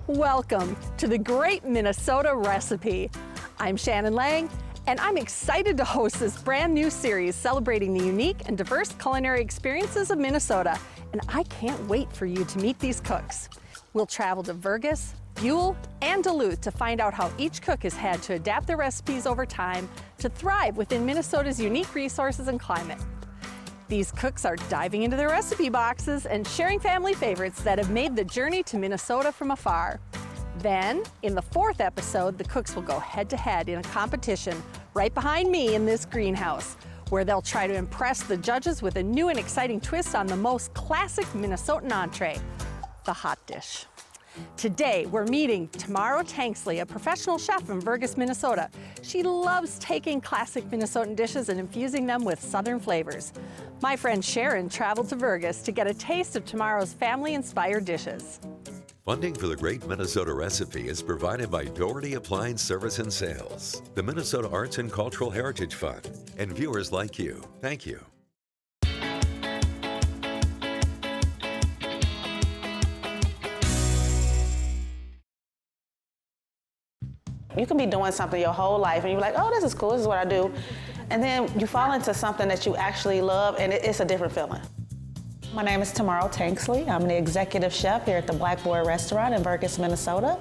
Welcome to the Great Minnesota Recipe. I'm Shannon Lang, and I'm excited to host this brand new series celebrating the unique and diverse culinary experiences of Minnesota, and I can't wait for you to meet these cooks. We'll travel to Vergas, Buell, and Duluth to find out how each cook has had to adapt their recipes over time to thrive within Minnesota's unique resources and climate. These cooks are diving into their recipe boxes and sharing family favorites that have made the journey to Minnesota from afar. Then, in the fourth episode, the cooks will go head-to-head in a competition right behind me in this greenhouse, where they'll try to impress the judges with a new and exciting twist on the most classic Minnesotan entree, the hot dish. Today, we're meeting Tamara Tanksley, a professional chef from Vergas, Minnesota. She loves taking classic Minnesotan dishes and infusing them with Southern flavors. My friend Sharon traveled to Vergas to get a taste of Tamara's family-inspired dishes. Funding for the Great Minnesota Recipe is provided by Doherty Appliance Service and Sales, the Minnesota Arts and Cultural Heritage Fund, and viewers like you. Thank you. You can be doing something your whole life and you're like, oh, this is cool, this is what I do. And then you fall into something that you actually love and it's a different feeling. My name is Tamara Tanksley. I'm the executive chef here at the Blackboard restaurant in Vergas, Minnesota.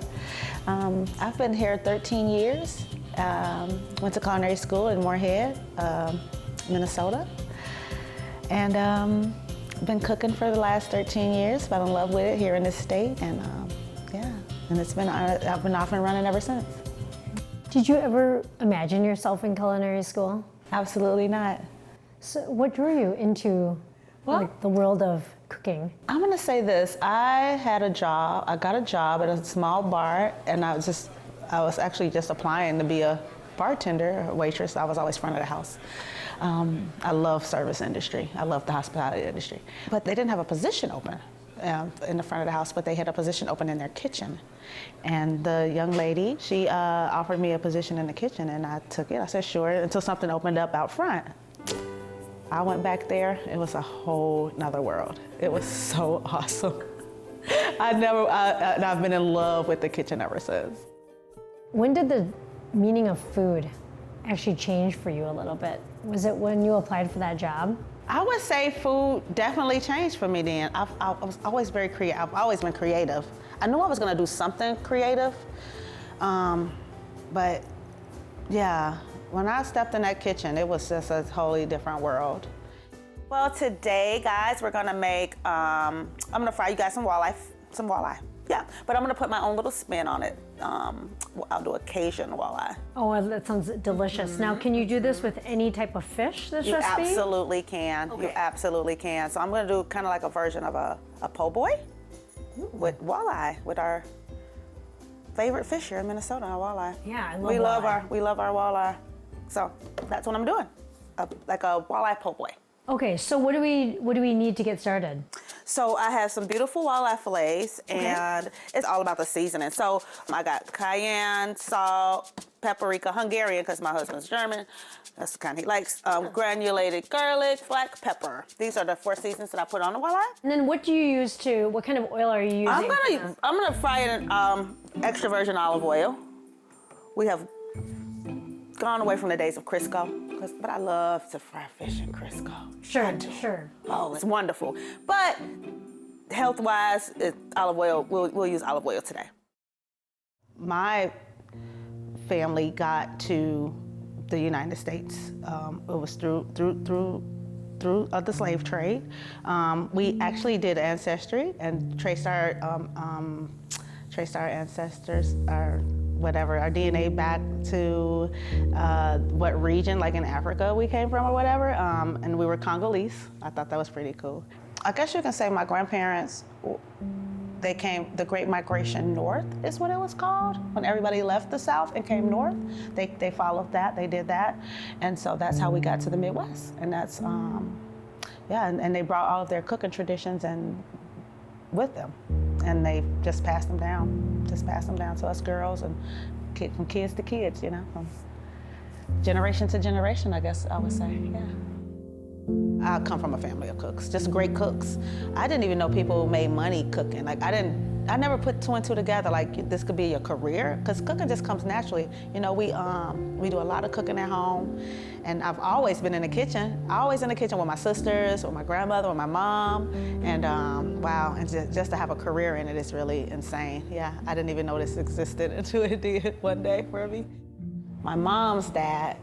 I've been here 13 years. Went to culinary school in Moorhead, Minnesota. And been cooking for the last 13 years. Fell in love with it here in this state. And yeah, and I've been off and running ever since. Did you ever imagine yourself in culinary school? Absolutely not. So what drew you into the world of cooking? I'm gonna say this, I got a job at a small bar, and I was actually just applying to be a bartender, a waitress. I was always front of the house. I love service industry. I love the hospitality industry. But they didn't have a position open in the front of the house, but they had a position open in their kitchen. And the young lady, she offered me a position in the kitchen, and I took it. I said, sure, until something opened up out front. I went back there, it was a whole nother world. It was so awesome. I've been in love with the kitchen ever since. When did the meaning of food actually change for you a little bit? Was it when you applied for that job? I would say food definitely changed for me then. I was always very creative. I've always been creative. I knew I was gonna do something creative, but yeah, when I stepped in that kitchen, it was just a totally different world. Well, today, guys, we're gonna make, I'm gonna fry you guys some walleye. Yeah, but I'm gonna put my own little spin on it. I'll do a Cajun walleye. Oh, that sounds delicious. Mm-hmm. Now, can you do this with any type of fish, this recipe? You absolutely can. Okay. You absolutely can. So I'm gonna do kind of like a version of a po' boy with walleye, with our favorite fish here in Minnesota, our walleye. Yeah, I love walleye. We love our walleye. So that's what I'm doing, like a walleye po' boy. Okay, so what do we need to get started? So I have some beautiful walleye fillets, and it's all about the seasoning. So I got cayenne, salt, paprika, Hungarian because my husband's German. That's the kind he likes. Granulated garlic, black pepper. These are the 4 seasons that I put on the walleye. And then what do you use what kind of oil are you using? I'm gonna fry it in extra virgin olive oil. We have gone away from the days of Crisco, but I love to fry fish in Crisco. Sure. Oh, it's wonderful. But health-wise, olive oil. We'll use olive oil today. My family got to the United States. It was through the slave trade. We actually did ancestry and traced our ancestors, our DNA back to what region, like in Africa we came from or whatever, and we were Congolese. I thought that was pretty cool. I guess you can say my grandparents, the Great Migration North is what it was called. When everybody left the South and came north, they followed that, they did that. And so that's how we got to the Midwest. And that's, and they brought all of their cooking traditions and with them. And they just passed them down to us girls, and from kids to kids, from generation to generation, I guess I would say, yeah. I come from a family of cooks, just great cooks. I didn't even know people made money cooking. Like I never put two and two together, like this could be a career, because cooking just comes naturally. You know, we do a lot of cooking at home, and I've always been in the kitchen. Always in the kitchen with my sisters, with my grandmother, with my mom, and wow, and just to have a career in it is really insane. Yeah, I didn't even know this existed until it did one day for me. My mom's dad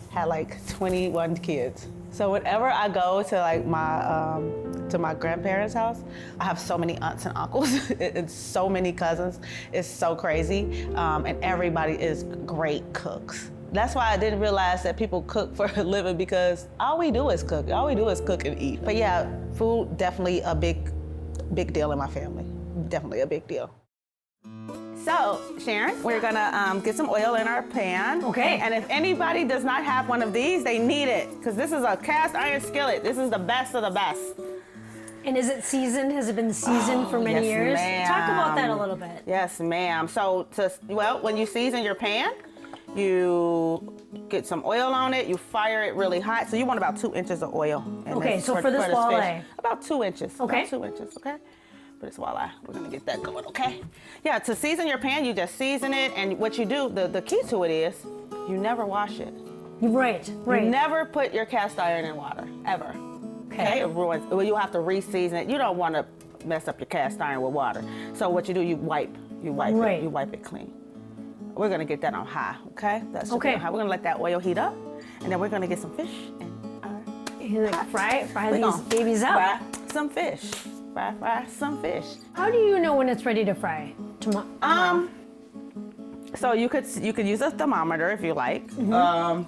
had like 21 kids. So whenever I go to like my grandparents' house, I have so many aunts and uncles and so many cousins. It's so crazy, and everybody is great cooks. That's why I didn't realize that people cook for a living, because all we do is cook. All we do is cook and eat. But yeah, food definitely a big deal in my family. Definitely a big deal. So, Sharon, we're gonna get some oil in our pan. Okay. And if anybody does not have one of these, they need it, because this is a cast iron skillet. This is the best of the best. And is it seasoned? Has it been seasoned for many yes, years? ma'am. Talk about that a little bit. Yes, ma'am. So, when you season your pan, you get some oil on it, you fire it really hot. So you want about 2 inches of oil. Okay, so for this walleye. About 2 inches. Okay. About 2 inches, okay? For this walleye, we're gonna get that going, okay? Yeah, to season your pan, you just season it, and what you do, the key to it is, you never wash it. Right. You never put your cast iron in water, ever. Okay? It ruins, well, you have to re-season it. You don't wanna mess up your cast iron with water. So what you do, you wipe it clean. We're gonna get that on high, okay? That's okay. On high. We're gonna let that oil heat up, and then we're gonna get some fish in our Fry these babies up. Fry some fish. Fry some fish. How do you know when it's ready to fry? So you could use a thermometer if you like,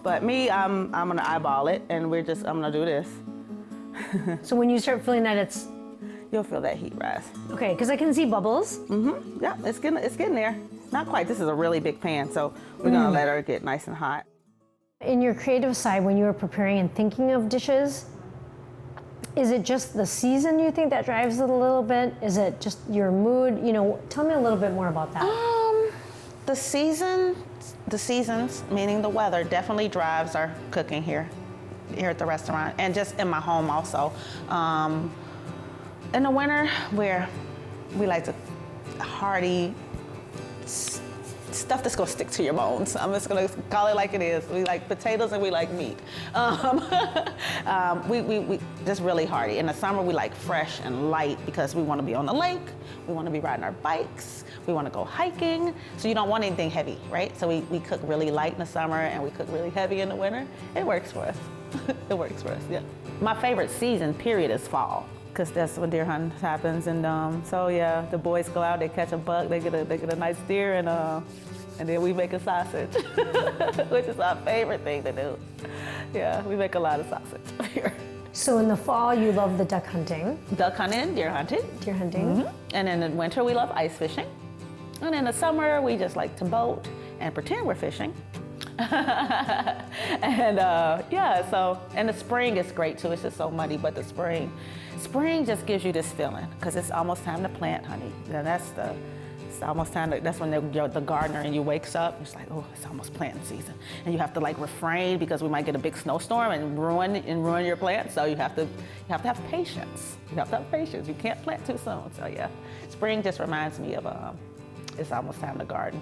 but me, I'm gonna eyeball it, and I'm gonna do this. So when you start feeling that You'll feel that heat rise. Okay, because I can see bubbles. Yeah, it's getting there. Not quite. This is a really big pan, so we're gonna let her get nice and hot. In your creative side, when you were preparing and thinking of dishes, is it just the season you think that drives it a little bit? Is it just your mood? You know, tell me a little bit more about that. The seasons, meaning the weather, definitely drives our cooking here at the restaurant, and just in my home also. In the winter, where we like to hearty stuff that's gonna stick to your bones. I'm just gonna call it like it is. We like potatoes and we like meat. We just really hearty. In the summer, we like fresh and light, because we wanna be on the lake, we wanna be riding our bikes, we wanna go hiking, so you don't want anything heavy, right? So we cook really light in the summer, and we cook really heavy in the winter. It works for us. It works for us, yeah. My favorite season, period, is fall, because that's when deer hunting happens. And so yeah, the boys go out, they catch a buck, they get a nice deer, and then we make a sausage, which is our favorite thing to do. Yeah, we make a lot of sausage here. So in the fall, you love the duck hunting. Duck hunting and deer hunting. Deer hunting. And in the winter, we love ice fishing. And in the summer, we just like to boat and pretend we're fishing. And yeah, so, and the spring is great too. It's just so muddy, but the spring just gives you this feeling, because it's almost time to plant, honey. And it's almost time that's when the gardener in you wakes up. It's like, oh, it's almost planting season. And you have to like refrain, because we might get a big snowstorm and ruin your plants. So you have to have patience. You have to have patience. You can't plant too soon. So yeah, spring just reminds me of it's almost time to garden.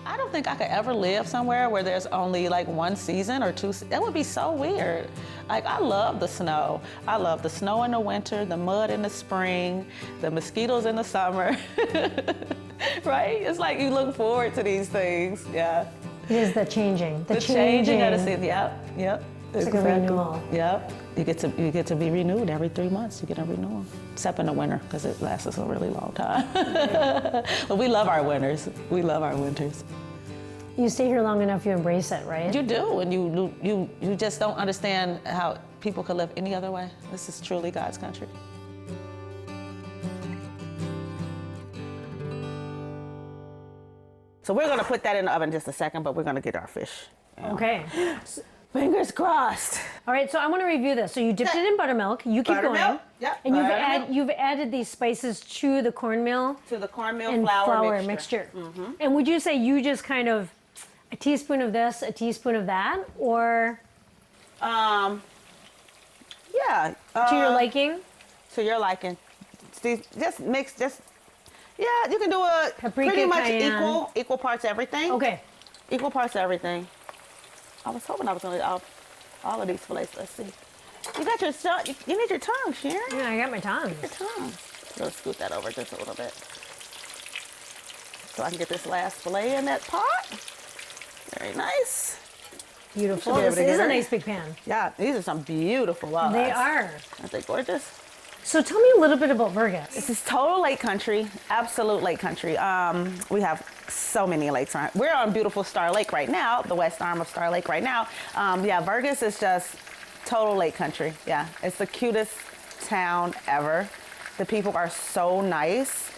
I don't think I could ever live somewhere where there's only like one season or two. That would be so weird. Like, I love the snow. I love the snow in the winter, the mud in the spring, the mosquitoes in the summer. Right? It's like you look forward to these things. Yeah. It is the changing. The changing of the season. Yep. It's like a renewal. Yep. You get to be renewed every 3 months. You get a renewal, except in the winter, because it lasts us a really long time. But we love our winters. We love our winters. You stay here long enough, you embrace it, right? You do, and you just don't understand how people could live any other way. This is truly God's country. So we're gonna put that in the oven in just a second, but we're gonna get our fish. Okay. Fingers crossed. All right, so I want to review this. So you dipped it in buttermilk. You keep going. Yep. And you've added these spices to the cornmeal. To the cornmeal and flour mixture. Mm-hmm. And would you say you just kind of a teaspoon of this, a teaspoon of that, or? Yeah, Yeah. To your liking? To your liking. See, just mix, yeah, you can do a Paprika, pretty much cayenne. equal parts everything. Okay. Equal parts everything. I was hoping I was going to all of these fillets. Let's see. You got your tongue. You need your tongue, Sharon. Yeah, I got my tongue. Your tongue. Let's scoot that over just a little bit. So I can get this last fillet in that pot. Very nice. Beautiful. Should be able This to is get a her. nice big pan. Yeah, these are some beautiful walleyes. They are. Aren't they gorgeous? So tell me a little bit about Vergas. This is total lake country, absolute lake country. We have so many lakes around. We're on beautiful Star Lake right now, the west arm of Star Lake right now. Yeah, Vergas is just total lake country. Yeah, it's the cutest town ever. The people are so nice.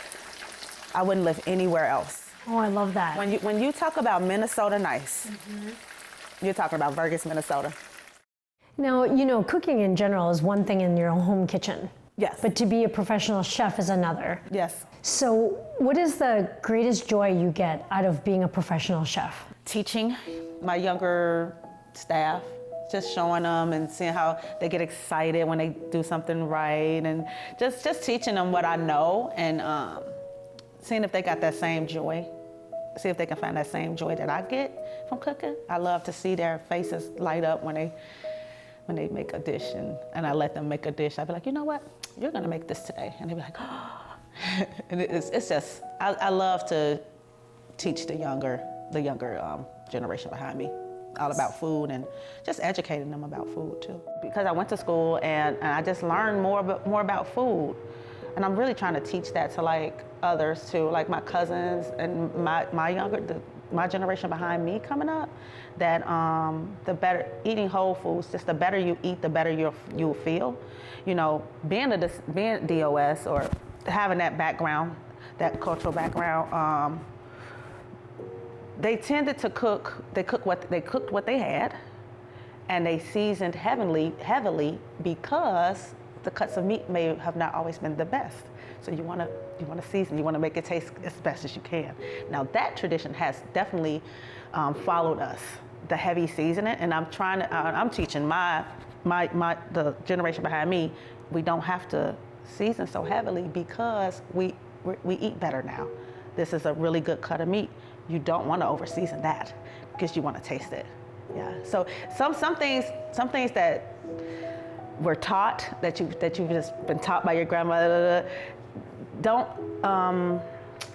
I wouldn't live anywhere else. Oh, I love that. When you talk about Minnesota nice, you're talking about Vergas, Minnesota. Now, you know, cooking in general is one thing in your home kitchen. Yes. But to be a professional chef is another. Yes. So, what is the greatest joy you get out of being a professional chef? Teaching my younger staff, just showing them and seeing how they get excited when they do something right, and just teaching them what I know, and seeing if they got that same joy, see if they can find that same joy that I get from cooking. I love to see their faces light up when they make a dish, and I let them make a dish. I'd be like, you know what, you're gonna make this today, and they'd be like, oh. And it's just, I love to teach the younger generation behind me all about food, and just educating them about food too. Because I went to school and I just learned more about food, and I'm really trying to teach that to like others too, like my cousins and my generation behind me coming up. That the better eating whole foods, just the better you eat, the better you'll feel. You know, being DOS or having that background, that cultural background. They tended to cook. They cooked what they had, and they seasoned heavily because the cuts of meat may have not always been the best. So you want to season. You want to make it taste as best as you can. Now that tradition has definitely followed us, the heavy seasoning, and I'm teaching the generation behind me. We don't have to season so heavily because we eat better now. This is a really good cut of meat. You don't want to over season that because you want to taste it. Yeah. So some things that were taught, that you've just been taught by your grandmother, don't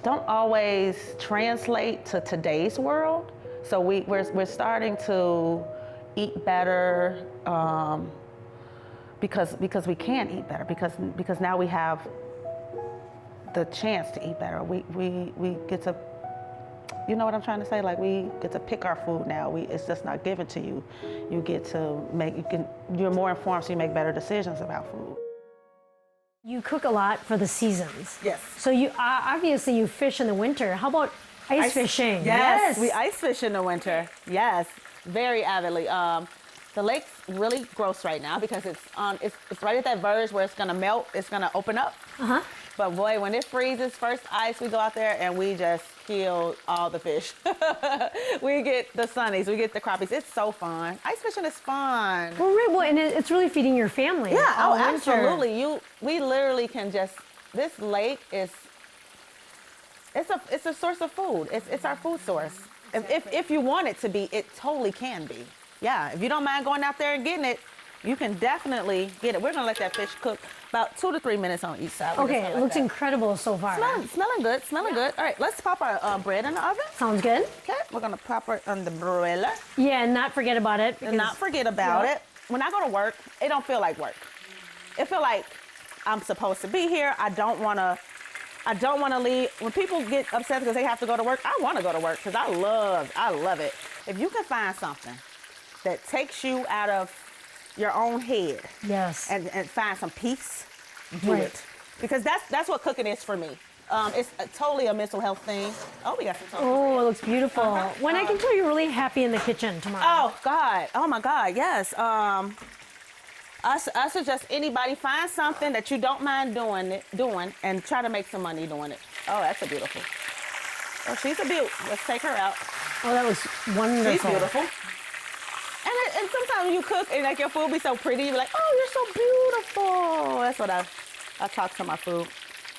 always translate to today's world. So we're starting to eat better because we can eat better, because now we have the chance to eat better. We get to, you know what I'm trying to say? Like, we get to pick our food now. It's just not given to you. You get to you're more informed, so you make better decisions about food. You cook a lot for the seasons. Yes. So you obviously you fish in the winter. How about ice fishing? Yes, we ice fish in the winter. Yes, very avidly. The lake's really gross right now because it's right at that verge where it's gonna melt. It's gonna open up. But boy, when it freezes, first ice, we go out there and we just kill all the fish. We get the sunnies, we get the crappies. It's so fun. Ice fishing is fun. Well, right. Well, and it's really feeding your family. Yeah. all Oh, winter. absolutely. We literally can just. This lake is. It's a source of food. It's our food source. If you want it to be, it totally can be. Yeah. If you don't mind going out there and getting it, you can definitely get it. We're gonna let that fish cook about 2 to 3 minutes on each side. Okay, it looks incredible so far. Smelling good. All right, let's pop our bread in the oven. Sounds good. Okay, we're gonna pop it on the broiler. Yeah, and not forget about it. And not forget about it. When I go to work, it don't feel like work. It feel like I'm supposed to be here. I don't wanna leave. When people get upset because they have to go to work, I wanna go to work because I love it. If you can find something that takes you out of your own head, Yes. and find some peace, do Right. it. Because that's what cooking is for me. It's totally a mental health thing. Oh, we got some toast. Oh, it looks beautiful. When I can tell you're really happy in the kitchen tomorrow. Oh God! Oh my God! Yes. I suggest anybody find something that you don't mind doing, and try to make some money doing it. Oh, that's a beautiful. Oh, she's a beaut. Let's take her out. Oh, that was wonderful. She's beautiful. and sometimes you cook and like your food be so pretty, you be like, oh, you're so beautiful. That's what I talk to my food.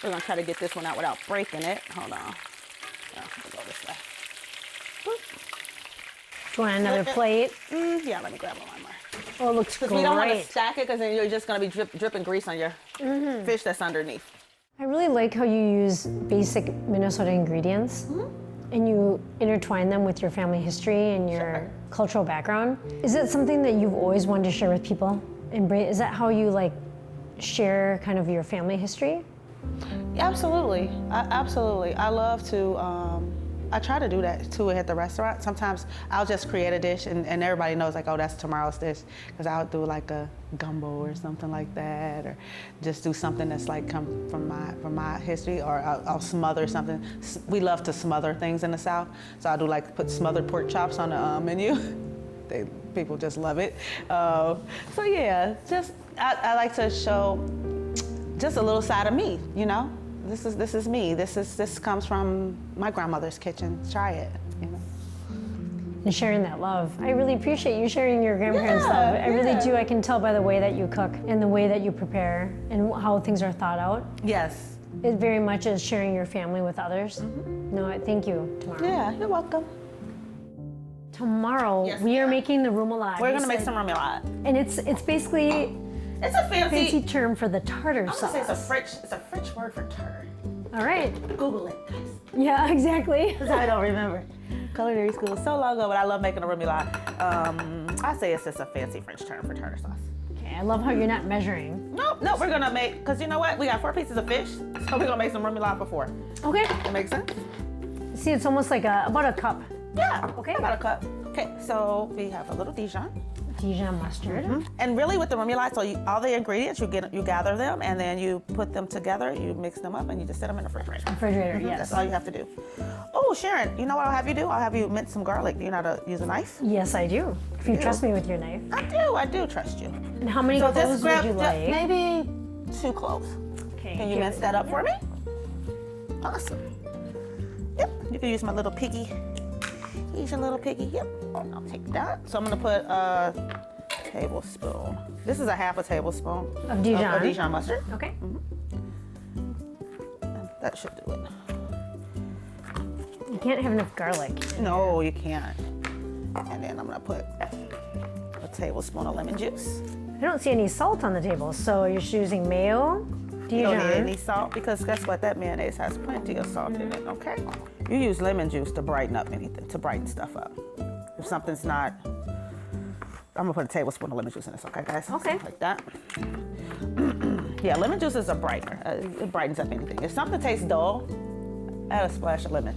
We're gonna try to get this one out without breaking it. Hold on. Yeah, we'll go this way. Boop. Do you want another plate? Yeah, let me grab one more. Oh, it looks great. Because we don't want to stack it because then you're just gonna be dripping grease on your fish that's underneath. I really like how you use basic Minnesota ingredients and you intertwine them with your family history and your cultural background. Is it something that you've always wanted to share with people? And is that how you like share kind of your family history? Absolutely, absolutely. I love to, I try to do that too at the restaurant. Sometimes I'll just create a dish and everybody knows like, oh, that's tomorrow's dish. Because I'll do like a gumbo or something like that, or just do something that's like come from my history, or I'll smother something. We love to smother things in the South. So I'll do like put smothered pork chops on the menu. People just love it. So yeah, just, I like to show just a little side of me, you know? This is me. This comes from my grandmother's kitchen. Try it, you know? And sharing that love. I really appreciate you sharing your grandparents' love. I really do. I can tell by the way that you cook and the way that you prepare and how things are thought out. Yes. It very much is sharing your family with others. No, thank you, Tamara. Yeah, you're welcome. Tomorrow, we are making the remoulade. We're gonna make some remoulade. And it's basically It's a fancy term for the tartar sauce. I'm gonna say it's a French word for tartar. All right. Google it, guys. Yeah, exactly. Because I don't remember. Culinary school is so long ago, but I love making a remoulade. I say it's just a fancy French term for tartar sauce. Okay, I love how you're not measuring. No, we're gonna make, because you know what? We got 4 pieces of fish, so we're gonna make some remoulade for 4. Okay. That makes sense? See, it's almost like about a cup. Yeah. Okay. About a cup. Okay, so we have a little Dijon. Dijon mustard. And really with the remoulade, so all the ingredients, you gather them and then you put them together, you mix them up and you just set them in the refrigerator. Refrigerator, yes. That's all you have to do. Oh, Sharon, you know what I'll have you do? I'll have you mince some garlic. Do you know how to use a knife? Yes, I do. If you trust me with your knife. I do trust you. And how many cloves would you like? Maybe 2 cloves. Okay. Can you mince that up for me? Awesome. Yep, you can use my little piggy. Use your little piggy, yep. I'll take that. So I'm gonna put a tablespoon. This is a half a tablespoon of Dijon. Of Dijon mustard. Okay. And that should do it. You can't have enough garlic. No, you can't. And then I'm gonna put a tablespoon of lemon juice. I don't see any salt on the table, so you're using mayo, Dijon. You don't need any salt because guess what? That mayonnaise has plenty of salt in it, okay? You use lemon juice to brighten up anything, to brighten stuff up. If something's not, I'm gonna put a tablespoon of lemon juice in this, okay, guys? Okay. Like that. Yeah, lemon juice is a brightener. It brightens up anything. If something tastes dull, add a splash of lemon.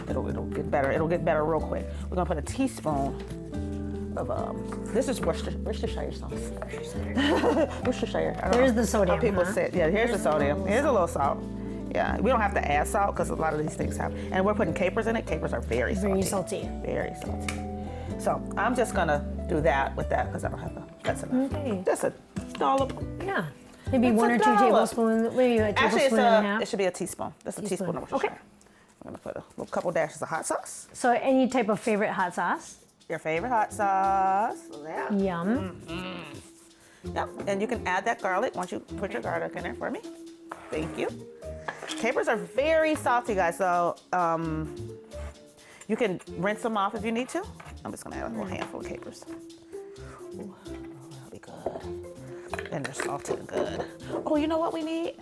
It'll get better. It'll get better real quick. We're gonna put a teaspoon of this is Worcestershire sauce. Worcestershire. There's the sodium. How people say it. Yeah, here's the sodium. Here's a little salt. Yeah, we don't have to add salt because a lot of these things have. And we're putting capers in it. Capers are very salty. Very salty. Very salty. So I'm just gonna do that with that because I don't have to. That's enough. Okay. Just a dollop. Yeah. Maybe It's 1 a or 2 dollop. tablespoons. Maybe a Actually, tablespoon and a half. it should be a teaspoon. That's a teaspoon of Worcestershire. Okay. I'm gonna put a little couple dashes of hot sauce. So any type of favorite hot sauce? Your favorite hot sauce. Yeah. Yum. Yep. And you can add that garlic once you put your garlic in there for me. Thank you. Capers are very salty, guys, so you can rinse them off if you need to. I'm just gonna add a little handful of capers. Ooh, that'll be good. And they're salty and good. Oh, you know what we need?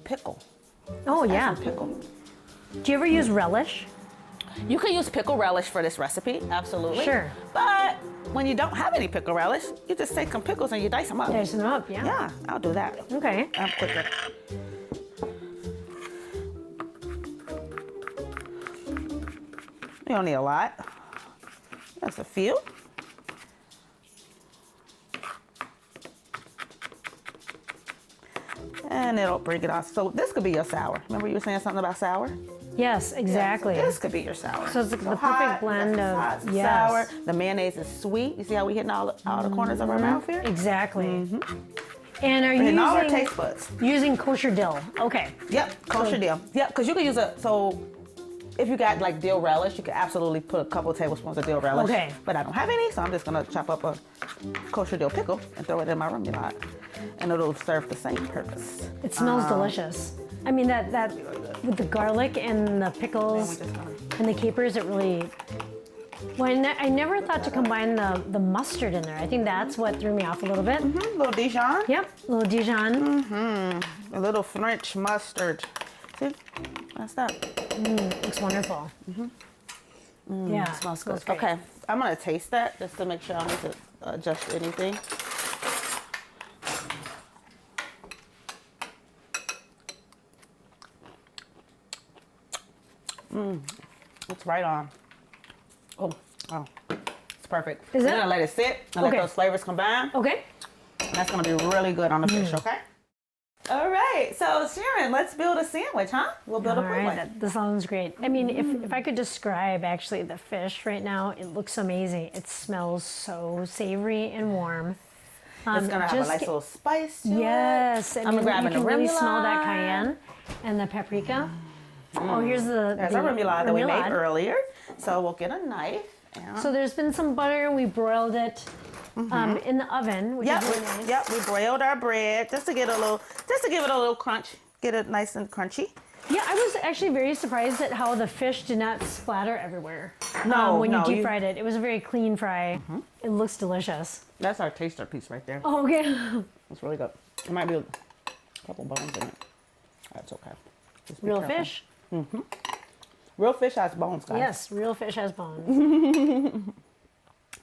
Pickle. Oh, Let's add yeah. some pickle. Do you ever use relish? You can use pickle relish for this recipe, absolutely. Sure. But when you don't have any pickle relish, you just take some pickles and you dice them up. Dice them up, yeah. Yeah, I'll do that. Okay. I'm quicker. You don't need a lot. Just a few. And it'll bring it off. So this could be your sour. Remember you were saying something about sour? Yes, exactly. Yeah, so this could be your sour. So it's the perfect hot, blend of, hot, yes. sour. The mayonnaise is sweet. You see how we hitting all the corners of our mouth here? Exactly. And are you And all our using, taste buds. using kosher dill? Okay. Yep, kosher dill. Yep, because you can use so If you got like dill relish, you could absolutely put a couple tablespoons of dill relish. Okay. But I don't have any, so I'm just gonna chop up a kosher dill pickle and throw it in my remoulade. And it'll serve the same purpose. It smells delicious. I mean, that with the garlic and the pickles and the capers, it really. Well, I never thought to combine the mustard in there. I think that's what threw me off a little bit. A little Dijon. Yep, a little Dijon. A little French mustard. See, that's that. Looks wonderful. Yeah, It smells good. great. Okay, I'm gonna taste that just to make sure I don't need to adjust anything. It's right on. Oh, it's perfect. Is We're it? gonna let it sit and let Okay. those flavors combine. Okay. That's gonna be really good on the fish, okay? All right, so Sharon, let's build a sandwich, huh? We'll build All a right, plate. that sounds great. I mean, if I could describe actually the fish right now, it looks amazing. It smells so savory and warm. It's gonna have a nice little spice to it. Yes, I I'm mean, grabbing you the can really smell that remoulade. cayenne and the paprika. Oh, here's the There's our remoulade that we made remoulade. earlier. So we'll get a knife. And So there's been some butter, and we broiled it in the oven, which Yep, is really nice. yep. We broiled our bread just to give it a little crunch, get it nice and crunchy. Yeah, I was actually very surprised at how the fish did not splatter everywhere. No, when no, you deep you- fried it, it was a very clean fry. It looks delicious. That's our taster piece right there. Oh, okay. It's really good. There might be a couple bones in it. That's okay. Just be Real careful. fish? Real fish has bones, guys. Yes, real fish has bones.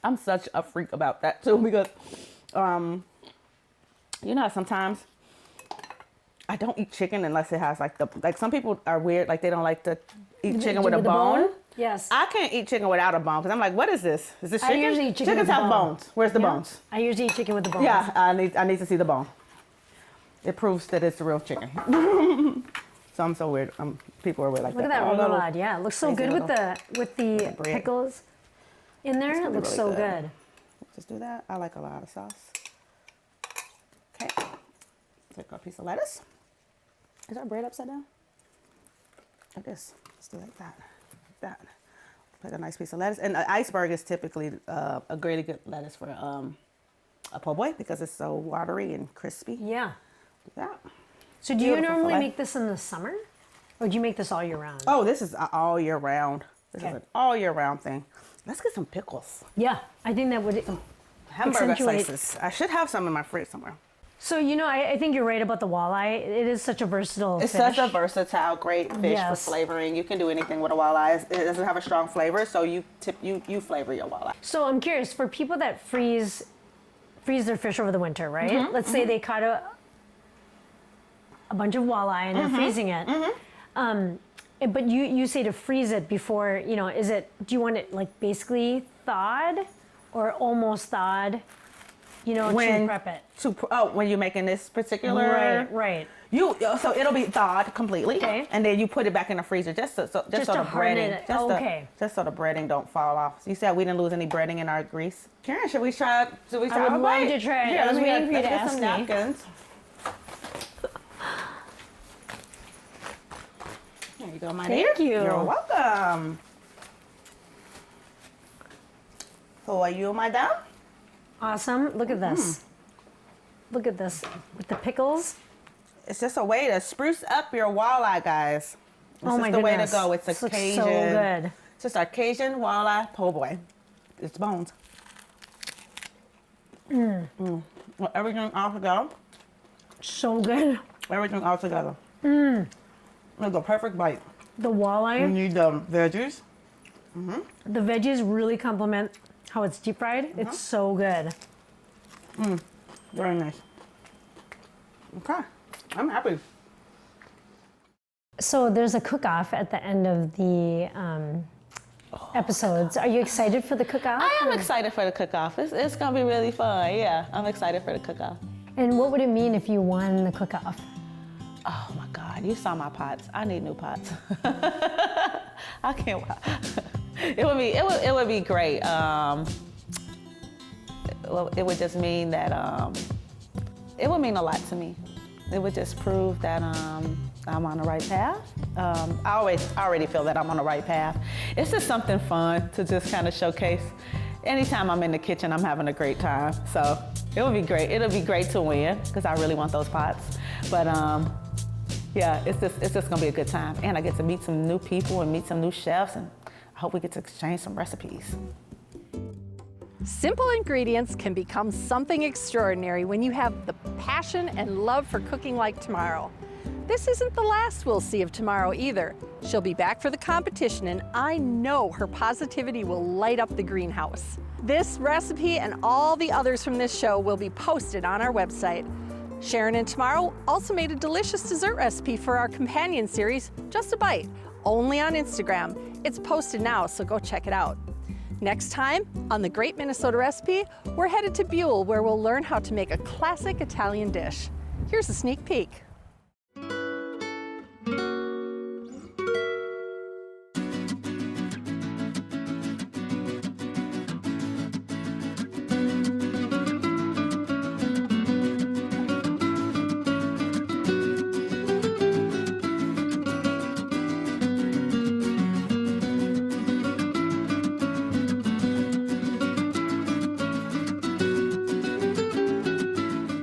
I'm such a freak about that too because, you know, how sometimes I don't eat chicken unless it has like some people are weird, like they don't like to eat chicken with a bone. Yes. I can't eat chicken without a bone because I'm like, what is this? Is this I chicken? usually eat chicken Chickens with have the bone. bones. Where's the Yeah. bones? I usually eat chicken with the bones. Yeah, I need to see the bone. It proves that it's the real chicken. So I'm so weird. People are weird like Look that. at that Oh, little- remoulade. Yeah, it looks so crazy good with little- the bread. pickles in there. gonna It be looks really so good. good. Just do that. I like a lot of sauce. Okay. Take a piece of lettuce. Is our bread upside down? Like this. Let's do like that. Like that. Put a nice piece of lettuce. And iceberg is typically a really good lettuce for a po' boy because it's so watery and crispy. Yeah. Do that. So do you Beautiful normally fillet. make this in the summer? Or do you make this all year round? Oh, this is all year round. This Okay. is an all year round thing. Let's get some pickles. Yeah, I think that would Hamburger accentuate. slices. I should have some in my fridge somewhere. So, you know, I think you're right about the walleye. It is such a versatile It's fish. such a versatile, great fish for Yes. flavoring. You can do anything with a walleye. It doesn't have a strong flavor, so you flavor your walleye. So I'm curious, for people that freeze their fish over the winter, right? Let's say they caught a bunch of walleye and they're freezing it. But you say to freeze it before, you know, do you want it like basically thawed or almost thawed, you know, to prep it? When you're making this particular, Right. So it'll be thawed completely, Okay. and then you put it back in the freezer just so to the harden breading, it. Okay. just so the breading don't fall off. So you said we didn't lose any breading in our grease. Karen, should we try? I would a love bite? to try it. Yeah, I was waiting for you let's to get ask some me. napkins. There you go, my dear. Thank you. You're welcome. How are you, madam? Awesome. Look at this. Look at this with the pickles. It's just a way to spruce up your walleye, guys. This Oh is my the way to goodness. go. It's a This looks Cajun. so good. It's just our Cajun walleye po' boy. It's bones. Well, everything all together. So good. Everything all together. It's a perfect bite. The You walleye, need the veggies. the veggies really complement how it's deep fried. It's so good. Very nice. Okay, I'm happy. So there's a cook-off at the end of the episodes. Are you excited for the cook-off? I am excited for the cook-off. It's gonna be really fun. Yeah, I'm excited for the cook-off. And what would it mean if you won the cook-off? Oh my God, you saw my pots. I need new pots. I can't. It would be great. Well, it would just mean that it would mean a lot to me It would just prove that I'm on the right path. I already feel that I'm on the right path. It's just something fun to just kind of showcase. Anytime I'm in the kitchen, I'm having a great time. So it would be great. It'll be great to win because I really want those pots. But yeah, it's just gonna be a good time. And I get to meet some new people and meet some new chefs, and I hope we get to exchange some recipes. Simple ingredients can become something extraordinary when you have the passion and love for cooking like Tamara. This isn't the last we'll see of Tamara either. She'll be back for the competition, and I know her positivity will light up the greenhouse. This recipe and all the others from this show will be posted on our website. Sharon and Tamara also made a delicious dessert recipe for our companion series, Just a Bite, only on Instagram. It's posted now, so go check it out. Next time on The Great Minnesota Recipe, we're headed to Buell, where we'll learn how to make a classic Italian dish. Here's a sneak peek.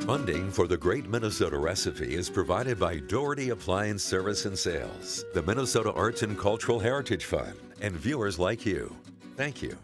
Funding for The Great Minnesota Recipe is provided by Doherty Appliance Service and Sales, the Minnesota Arts and Cultural Heritage Fund, and viewers like you. Thank you.